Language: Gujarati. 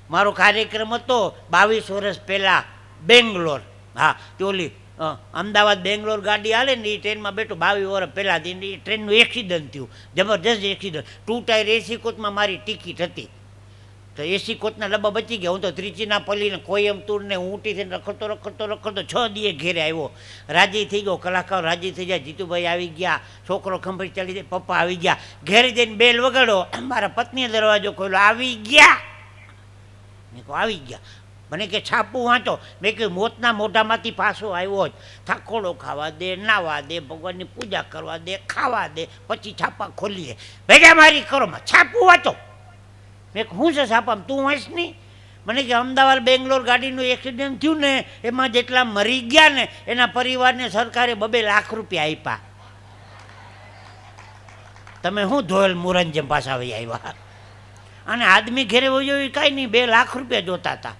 મારો કાર્યક્રમ હતો 22 વર્ષ પહેલાં બેંગ્લોર. હા, તે ઓલી અમદાવાદ બેંગ્લોર ગાડી હાલે ને એ ટ્રેનમાં બેઠો 22 વર્ષ પહેલાં. એ ટ્રેનનું એક્સિડન્ટ થયું, જબરજસ્ત એક્સિડન્ટ. 2 ટાયર એસી કોચમાં મારી ટિકિટ હતી, તો એસી કોચના ડબ્બા બચી ગયા. હું તો ત્રિચિનાપલ્લીને કોયમ્બતુરને ઊંટી થઈને રખડતો રખડતો રખડતો 6 દીએ ઘેરે આવ્યો. રાજી થઈ ગયો, કલાકાર રાજી થઈ જાય. જીતુભાઈ આવી ગયા, છોકરો ખંભાઈ ચાલી જાય, પપ્પા આવી ગયા. ઘેરે જઈને બેલ વગાડો, મારા પત્નીએ દરવાજો ખોલ્યો, આવી ગયા. મેં કહું આવી ગયા. મને કે છાપું વાંચો. મેં કહ્યું મોતના મોઢામાંથી પાછો આવ્યો જ, થકોડો ખાવા દે, નાવા દે, ભગવાનની પૂજા કરવા દે, ખાવા દે, પછી છાપા ખોલીએ. ભેગા મારી કરો, છાપું વાંચો. મેં શું છે છાપામાં, તું વાંચ નહીં? મને કે અમદાવાદ બેંગ્લોર ગાડીનું એક્સિડન્ટ થયું ને, એમાં જેટલા મરી ગયા ને એના પરિવારને સરકારે 2 લાખ રૂપિયા આપ્યા. તમે શું ધોયેલ મુરન જેમ પાછા આવી આવ્યા? અને આદમી ઘેરે હોય કાંઈ નહીં, 2 લાખ રૂપિયા જોતા હતા.